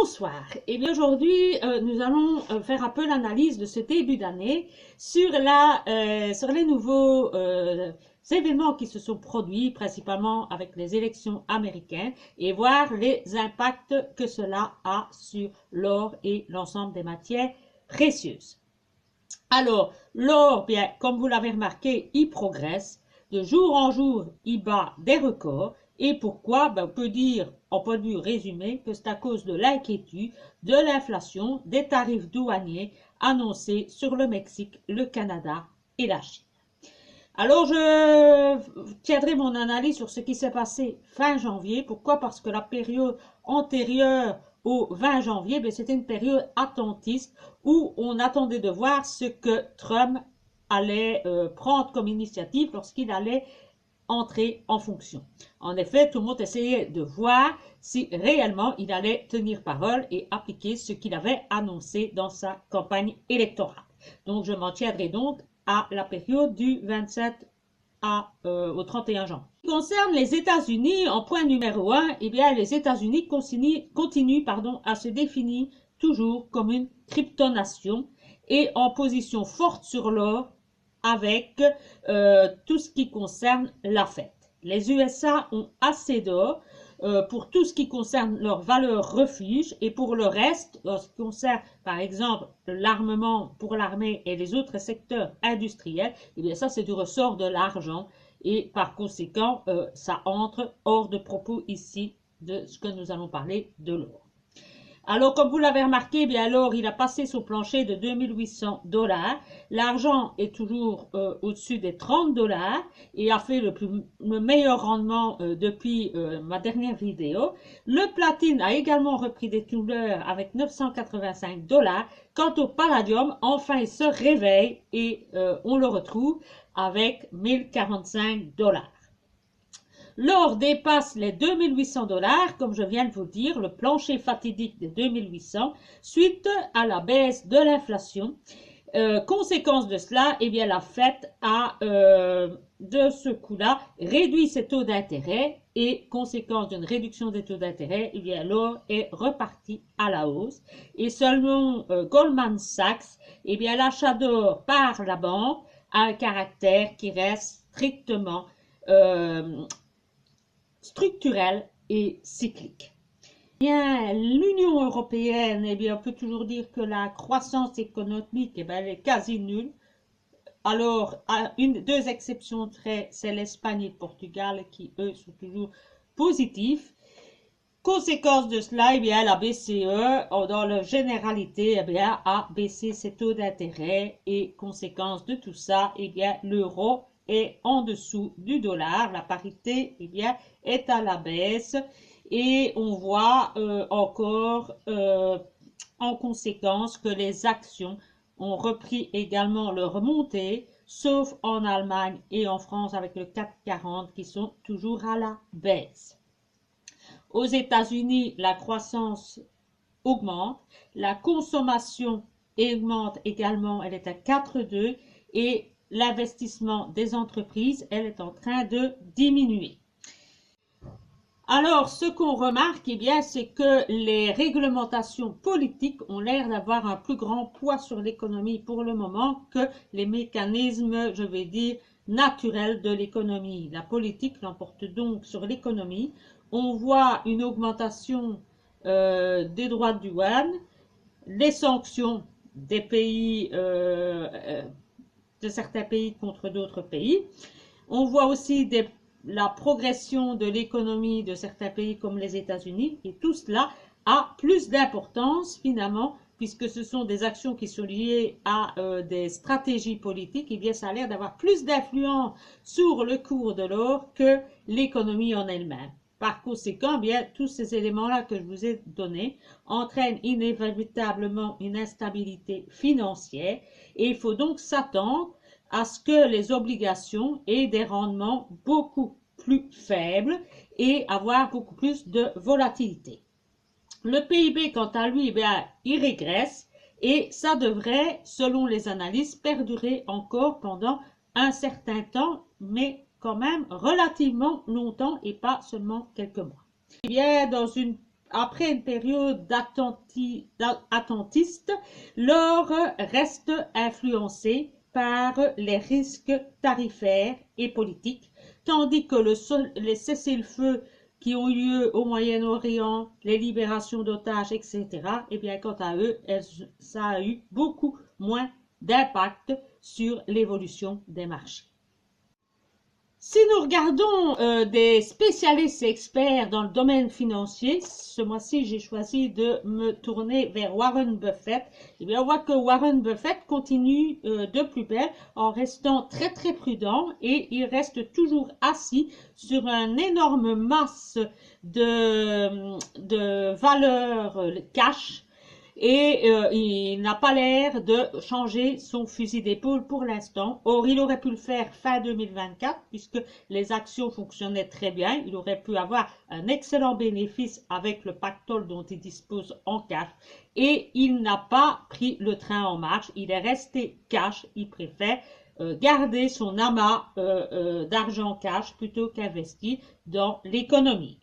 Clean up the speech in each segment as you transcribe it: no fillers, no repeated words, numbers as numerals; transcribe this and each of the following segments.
Bonsoir. Et bien aujourd'hui, nous allons faire un peu l'analyse de ce début d'année sur les nouveaux événements qui se sont produits, principalement avec les élections américaines, et voir les impacts que cela a sur l'or et l'ensemble des matières précieuses. Alors, l'or, bien, comme vous l'avez remarqué, il progresse. De jour en jour, il bat des records. Et pourquoi? Ben, on peut dire résumé, que c'est à cause de l'inquiétude, de l'inflation, des tarifs douaniers annoncés sur le Mexique, le Canada et la Chine. Alors, je tiendrai mon analyse sur ce qui s'est passé fin janvier. Pourquoi? Parce que la période antérieure au 20 janvier, ben, c'était une période attentiste où on attendait de voir ce que Trump allait prendre comme initiative lorsqu'il allait entrer en fonction. En effet, tout le monde essayait de voir si réellement il allait tenir parole et appliquer ce qu'il avait annoncé dans sa campagne électorale. Donc, je m'en tiendrai donc à la période du 27 au 31 janvier. Ce qui concerne les États-Unis, en point numéro 1, eh bien, les États-Unis continuent à se définir toujours comme une cryptonation et en position forte sur l'or avec tout ce qui concerne la Fed. Les USA ont assez d'or pour tout ce qui concerne leur valeur refuge et pour le reste, en ce qui concerne par exemple l'armement pour l'armée et les autres secteurs industriels, eh bien ça c'est du ressort de l'argent et par conséquent ça entre hors de propos ici de ce que nous allons parler de l'or. Alors, comme vous l'avez remarqué, bien alors, il a passé son plancher de 2800 $. L'argent est toujours au-dessus des 30 $ et a fait le meilleur rendement depuis ma dernière vidéo. Le platine a également repris des couleurs avec 985 $. Quant au palladium, enfin, il se réveille et on le retrouve avec 1045 $. L'or dépasse les 2800 $, comme je viens de vous dire, le plancher fatidique des 2800, suite à la baisse de l'inflation. Conséquence de cela, eh bien, la Fed a, de ce coup-là, réduit ses taux d'intérêt et, conséquence d'une réduction des taux d'intérêt, eh bien, l'or est reparti à la hausse. Et selon Goldman Sachs, eh bien, l'achat d'or par la banque a un caractère qui reste strictement structurelle et cyclique. Bien, l'Union européenne, eh bien, on peut toujours dire que la croissance économique, eh bien, elle est quasi nulle. Alors, deux exceptions près, c'est l'Espagne et le Portugal qui, eux, sont toujours positifs. Conséquence de cela, eh bien, la BCE, dans la généralité, eh bien, a baissé ses taux d'intérêt et conséquence de tout ça, eh bien, l'euro est en dessous du dollar, la parité eh bien, est à la baisse et on voit encore en conséquence que les actions ont repris également leur montée, sauf en Allemagne et en France avec le CAC 40 qui sont toujours à la baisse. Aux États-Unis, la croissance augmente, la consommation augmente également, elle est à 4,2 et l'investissement des entreprises, elle est en train de diminuer. Alors, ce qu'on remarque, eh bien, c'est que les réglementations politiques ont l'air d'avoir un plus grand poids sur l'économie pour le moment que les mécanismes, je vais dire, naturels de l'économie. La politique l'emporte donc sur l'économie. On voit une augmentation des droits de douane, les sanctions des pays de certains pays contre d'autres pays. On voit aussi la progression de l'économie de certains pays comme les États-Unis et tout cela a plus d'importance finalement puisque ce sont des actions qui sont liées à des stratégies politiques, et bien ça a l'air d'avoir plus d'influence sur le cours de l'or que l'économie en elle-même. Par conséquent, bien, tous ces éléments-là que je vous ai donnés entraînent inévitablement une instabilité financière et il faut donc s'attendre à ce que les obligations aient des rendements beaucoup plus faibles et avoir beaucoup plus de volatilité. Le PIB, quant à lui, eh bien, il régresse et ça devrait, selon les analyses, perdurer encore pendant un certain temps, mais quand même relativement longtemps et pas seulement quelques mois. Eh bien, dans une après une période attentiste, l'or reste influencé par les risques tarifaires et politiques, tandis que les cessez-le-feu qui ont eu lieu au Moyen-Orient, les libérations d'otages, etc., eh bien, quant à eux, ça a eu beaucoup moins d'impact sur l'évolution des marchés. Si nous regardons des spécialistes et experts dans le domaine financier, ce mois-ci, j'ai choisi de me tourner vers Warren Buffett. Eh bien, on voit que Warren Buffett continue de plus belle en restant très très prudent et il reste toujours assis sur une énorme masse de valeurs cash. Et il n'a pas l'air de changer son fusil d'épaule pour l'instant. Or, il aurait pu le faire fin 2024 puisque les actions fonctionnaient très bien. Il aurait pu avoir un excellent bénéfice avec le pactole dont il dispose en cash. Et il n'a pas pris le train en marche. Il est resté cash. Il préfère garder son amas d'argent cash plutôt qu'investir dans l'économie.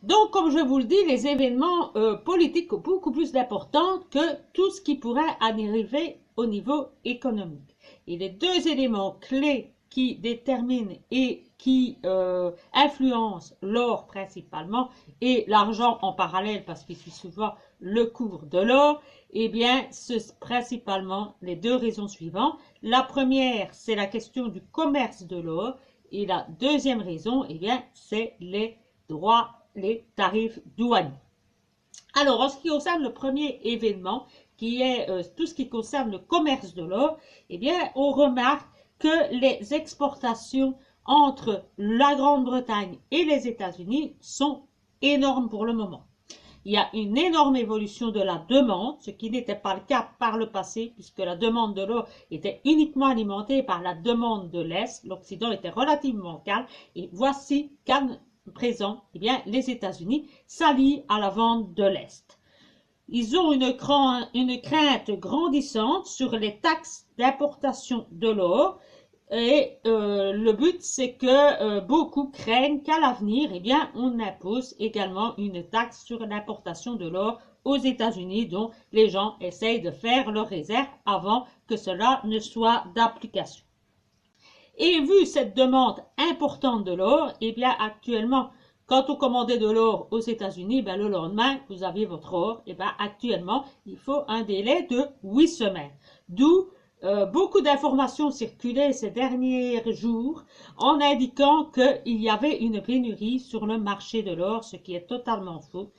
Donc, comme je vous le dis, les événements politiques ont beaucoup plus d'importance que tout ce qui pourrait arriver au niveau économique. Et les deux éléments clés qui déterminent et qui influencent l'or principalement et l'argent en parallèle parce qu'il suit souvent le cours de l'or, eh bien, c'est principalement les deux raisons suivantes. La première, c'est la question du commerce de l'or et la deuxième raison, eh bien, c'est les droits, les tarifs douaniers. Alors, en ce qui concerne le premier événement, qui est tout ce qui concerne le commerce de l'or, eh bien, on remarque que les exportations entre la Grande-Bretagne et les États-Unis sont énormes pour le moment. Il y a une énorme évolution de la demande, ce qui n'était pas le cas par le passé, puisque la demande de l'or était uniquement alimentée par la demande de l'Est. L'Occident était relativement calme, et voici qu'à présent, eh bien, les États-Unis s'allient à la vente de l'Est. Ils ont une crainte grandissante sur les taxes d'importation de l'or, et le but, c'est que beaucoup craignent qu'à l'avenir, eh bien, on impose également une taxe sur l'importation de l'or aux États-Unis, dont les gens essayent de faire leurs réserves avant que cela ne soit d'application. Et vu cette demande importante de l'or, eh bien, actuellement, quand on commandait de l'or aux États-Unis, ben, le lendemain, vous aviez votre or. Et ben, actuellement, il faut un délai de 8 semaines. D'où beaucoup d'informations circulaient ces derniers jours en indiquant qu'il y avait une pénurie sur le marché de l'or, ce qui est totalement faux.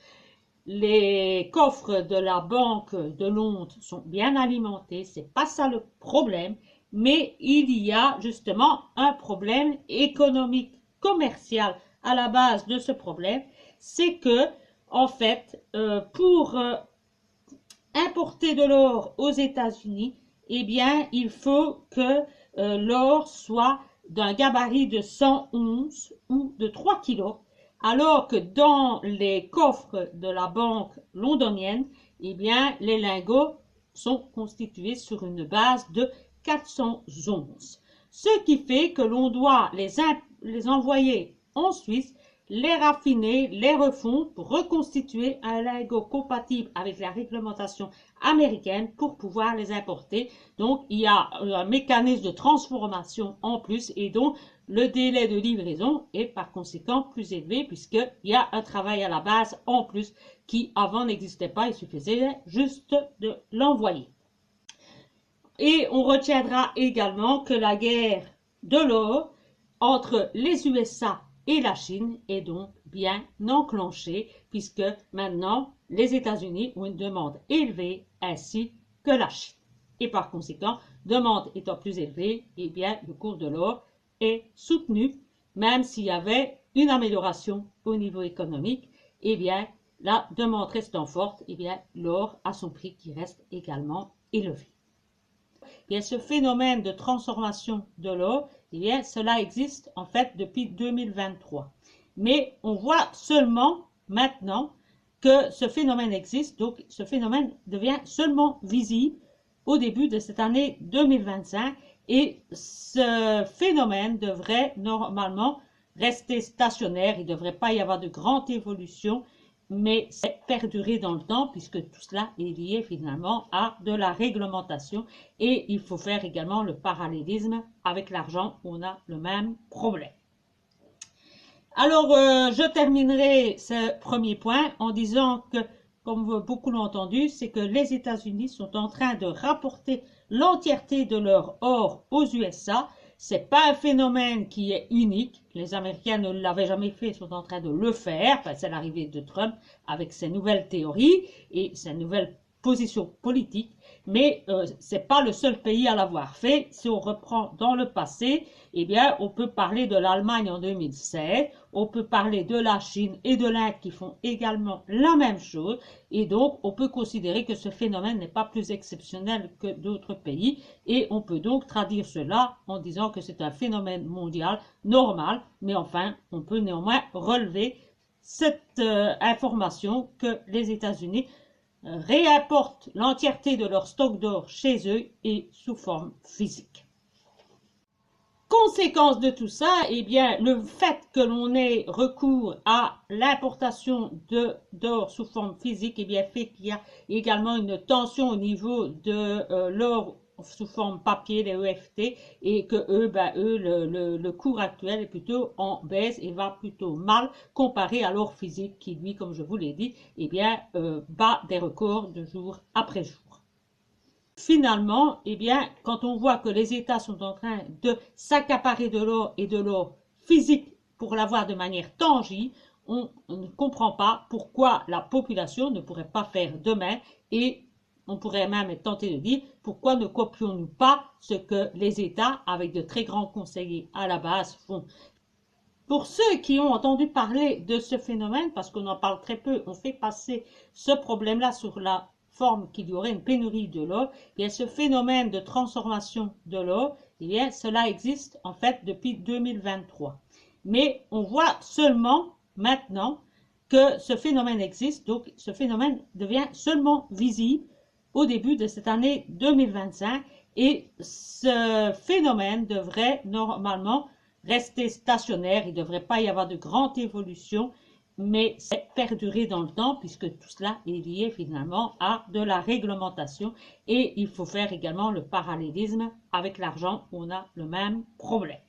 Les coffres de la Banque de Londres sont bien alimentés, c'est pas ça le problème, mais il y a justement un problème économique, commercial à la base de ce problème, c'est que, en fait, pour importer de l'or aux États-Unis, eh bien, il faut que l'or soit d'un gabarit de 100 onces ou de 3 kilos, alors que dans les coffres de la banque londonienne, eh bien, les lingots sont constitués sur une base de 400 onces. Ce qui fait que l'on doit les envoyer en Suisse, les raffiner, les refondre pour reconstituer un lingot compatible avec la réglementation américaine pour pouvoir les importer. Donc, il y a un mécanisme de transformation en plus et donc le délai de livraison est par conséquent plus élevé puisqu'il y a un travail à la base en plus qui avant n'existait pas, il suffisait juste de l'envoyer. Et on retiendra également que la guerre de l'or entre les USA et la Chine est donc bien enclenchée puisque maintenant les États-Unis ont une demande élevée ainsi que la Chine. Et par conséquent, demande étant plus élevée, eh bien le cours de l'or est soutenu, même s'il y avait une amélioration au niveau économique, eh bien la demande restant forte, eh bien l'or a son prix qui reste également élevé. Bien, ce phénomène de transformation de l'or, eh bien, cela existe en fait depuis 2023. Mais on voit seulement maintenant que ce phénomène existe, donc ce phénomène devient seulement visible au début de cette année 2025 et ce phénomène devrait normalement rester stationnaire, il ne devrait pas y avoir de grande évolution mais c'est perdurer dans le temps puisque tout cela est lié finalement à de la réglementation et il faut faire également le parallélisme avec l'argent, on a le même problème. Alors, je terminerai ce premier point en disant que, comme beaucoup l'ont entendu, c'est que les États-Unis sont en train de rapporter l'entièreté de leur or aux USA. C'est pas un phénomène qui est unique. Les Américains ne l'avaient jamais fait, sont en train de le faire. Enfin, c'est l'arrivée de Trump avec ses nouvelles théories et ses nouvelles positions politiques. Mais c'est pas le seul pays à l'avoir fait. Si on reprend dans le passé, eh bien, on peut parler de l'Allemagne en 2016, on peut parler de la Chine et de l'Inde qui font également la même chose. Et donc, on peut considérer que ce phénomène n'est pas plus exceptionnel que d'autres pays. Et on peut donc traduire cela en disant que c'est un phénomène mondial normal. Mais enfin, on peut néanmoins relever cette information que les États-Unis réapportent l'entièreté de leur stock d'or chez eux et sous forme physique. Conséquence de tout ça, eh bien, le fait que l'on ait recours à l'importation d'or sous forme physique, eh bien, fait qu'il y a également une tension au niveau de l'or sous forme papier, les EFT, et que le cours actuel est plutôt en baisse et va plutôt mal comparé à l'or physique qui, lui, comme je vous l'ai dit, eh bien, bat des records de jour après jour. Finalement, eh bien, quand on voit que les États sont en train de s'accaparer de l'or et de l'or physique pour l'avoir de manière tangible, on ne comprend pas pourquoi la population ne pourrait pas faire de même et on pourrait même être tenté de dire pourquoi ne copions-nous pas ce que les États, avec de très grands conseillers à la base, font. Pour ceux qui ont entendu parler de ce phénomène, parce qu'on en parle très peu, on fait passer ce problème-là sur la forme qu'il y aurait une pénurie de l'or, et bien ce phénomène de transformation de l'or, eh bien cela existe en fait depuis 2023. Mais on voit seulement maintenant que ce phénomène existe, donc ce phénomène devient seulement visible au début de cette année 2025, et ce phénomène devrait normalement rester stationnaire, il ne devrait pas y avoir de grande évolution, mais c'est perdurer dans le temps puisque tout cela est lié finalement à de la réglementation et il faut faire également le parallélisme avec l'argent, on a le même problème.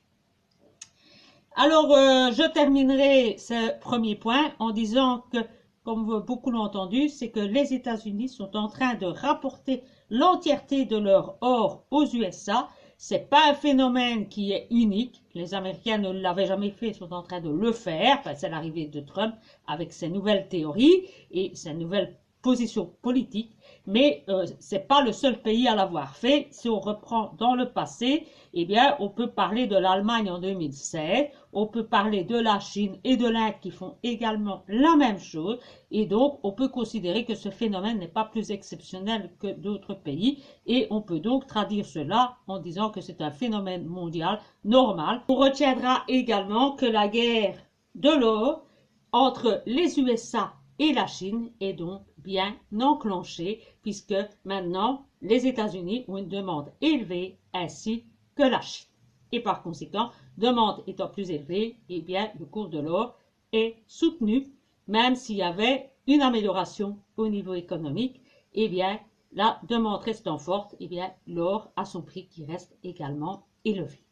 Alors, je terminerai ce premier point en disant que, comme beaucoup l'ont entendu, c'est que les États-Unis sont en train de rapporter l'entièreté de leur or aux USA. C'est pas un phénomène qui est unique. Les Américains ne l'avaient jamais fait, sont en train de le faire. Enfin, c'est l'arrivée de Trump avec ses nouvelles théories et ses nouvelles positions politiques. Mais c'est pas le seul pays à l'avoir fait. Si on reprend dans le passé, eh bien, on peut parler de l'Allemagne en 2016, on peut parler de la Chine et de l'Inde qui font également la même chose. Et donc, on peut considérer que ce phénomène n'est pas plus exceptionnel que d'autres pays. Et on peut donc traduire cela en disant que c'est un phénomène mondial normal. On retiendra également que la guerre de l'or entre les USA et la Chine est donc bien enclenchée puisque maintenant les États-Unis ont une demande élevée ainsi que la Chine. Et par conséquent, demande étant plus élevée, eh bien le cours de l'or est soutenu, même s'il y avait une amélioration au niveau économique, eh bien la demande restant forte, eh bien l'or a son prix qui reste également élevé.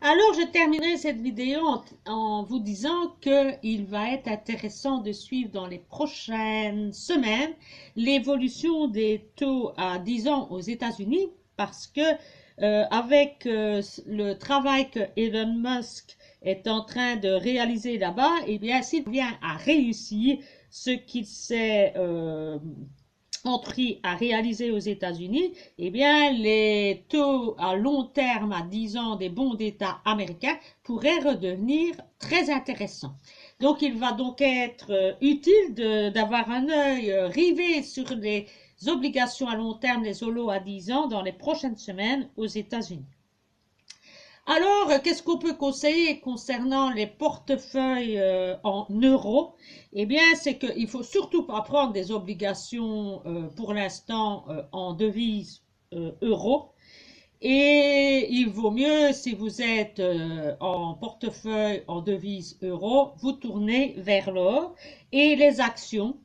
Alors, je terminerai cette vidéo en vous disant qu'il va être intéressant de suivre dans les prochaines semaines l'évolution des taux à 10 ans aux États-Unis parce que avec le travail que Elon Musk est en train de réaliser là-bas, eh bien, s'il vient à réussir ce qu'il s'est entrepris à réaliser aux États-Unis, eh bien, les taux à long terme à 10 ans des bons d'État américains pourraient redevenir très intéressants. Donc, il va donc être utile d'avoir un œil rivé sur les obligations à long terme, les OLO à 10 ans, dans les prochaines semaines aux États-Unis. Alors, qu'est-ce qu'on peut conseiller concernant les portefeuilles en euros? Eh bien, c'est qu'il ne faut surtout pas prendre des obligations pour l'instant en devise euro. Et il vaut mieux, si vous êtes en portefeuille en devise euro, vous tournez vers l'or et les actions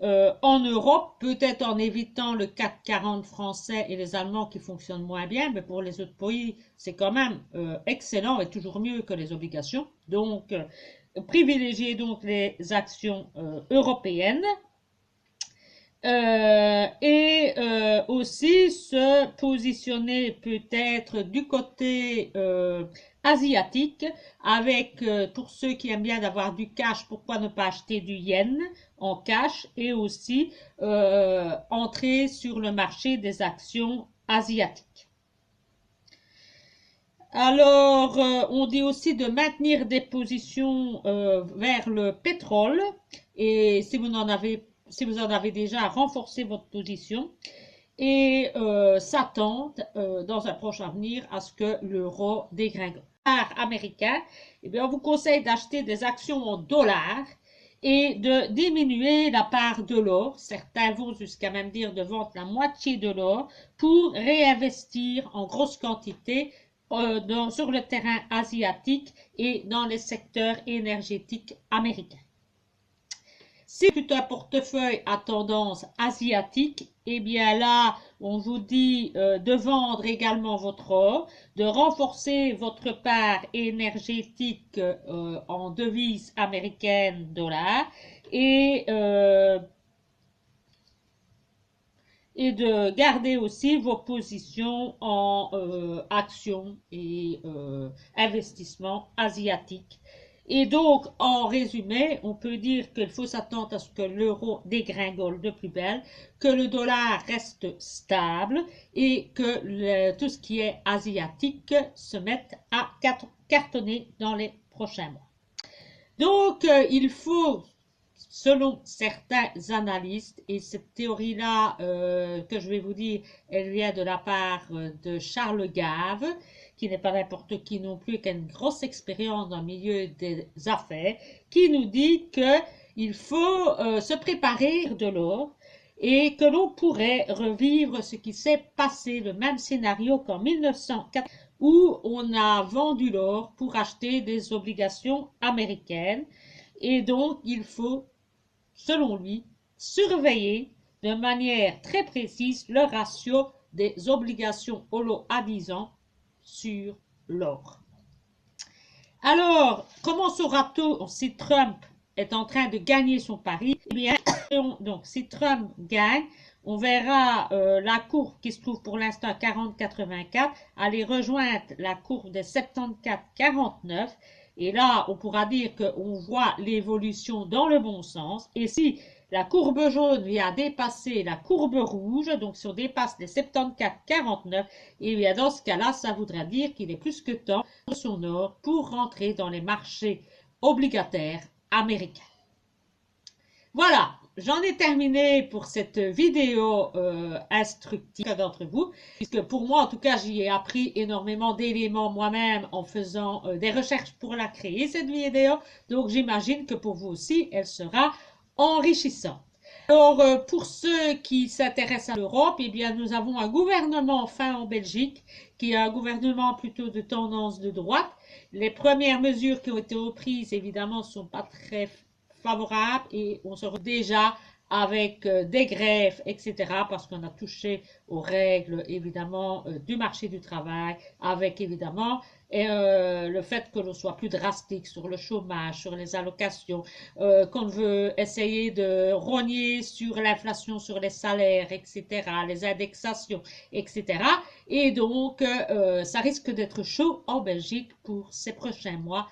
en Europe, peut-être en évitant le CAC 40 français et les Allemands qui fonctionnent moins bien, mais pour les autres pays, c'est quand même excellent et toujours mieux que les obligations. Donc, privilégiez donc les actions européennes. Aussi se positionner peut-être du côté asiatique avec, pour ceux qui aiment bien d'avoir du cash, pourquoi ne pas acheter du yen en cash et aussi entrer sur le marché des actions asiatiques. Alors, on dit aussi de maintenir des positions vers le pétrole et si vous en avez déjà, renforcé votre position et s'attendre dans un proche avenir à ce que l'euro dégringole. Américain, eh bien, on vous conseille d'acheter des actions en dollars et de diminuer la part de l'or. Certains vont jusqu'à même dire de vendre la moitié de l'or pour réinvestir en grosse quantité sur le terrain asiatique et dans les secteurs énergétiques américains. Si c'est un portefeuille à tendance asiatique, eh bien là, on vous dit de vendre également votre or, de renforcer votre part énergétique en devise américaine dollar et de garder aussi vos positions en actions et investissements asiatiques. Et donc, en résumé, on peut dire qu'il faut s'attendre à ce que l'euro dégringole de plus belle, que le dollar reste stable et que tout ce qui est asiatique se mette à cartonner dans les prochains mois. Donc, il faut, selon certains analystes, et cette théorie-là que je vais vous dire, elle vient de la part de Charles Gave, qui n'est pas n'importe qui non plus, qui a une grosse expérience dans le milieu des affaires, qui nous dit qu'il faut se préparer de l'or et que l'on pourrait revivre ce qui s'est passé, le même scénario qu'en 1904, où on a vendu l'or pour acheter des obligations américaines. Et donc, il faut, selon lui, surveiller de manière très précise le ratio des obligations holo à 10 ans sur l'or. Alors, comment saura-t-on si Trump est en train de gagner son pari? Eh bien, donc, si Trump gagne, on verra la courbe qui se trouve pour l'instant à 40,84 aller rejoindre la courbe des 74,49 et là, on pourra dire qu'on voit l'évolution dans le bon sens. Et si la courbe jaune vient dépasser la courbe rouge, donc si on dépasse les 74,49, et bien dans ce cas-là, ça voudra dire qu'il est plus que temps de son or pour rentrer dans les marchés obligataires américains. Voilà, j'en ai terminé pour cette vidéo instructive d'entre vous, puisque pour moi, en tout cas, j'y ai appris énormément d'éléments moi-même en faisant des recherches pour la créer, cette vidéo. Donc, j'imagine que pour vous aussi, elle sera enrichissante. Alors, pour ceux qui s'intéressent à l'Europe, eh bien, nous avons un gouvernement enfin en Belgique, qui est un gouvernement plutôt de tendance de droite. Les premières mesures qui ont été prises, évidemment, ne sont pas très favorables et on se retrouve déjà avec des grèves, etc., parce qu'on a touché aux règles, évidemment, du marché du travail, avec, évidemment, le fait que l'on soit plus drastique sur le chômage, sur les allocations, qu'on veut essayer de rogner sur l'inflation, sur les salaires, etc., les indexations, etc. Et donc, ça risque d'être chaud en Belgique pour ces prochains mois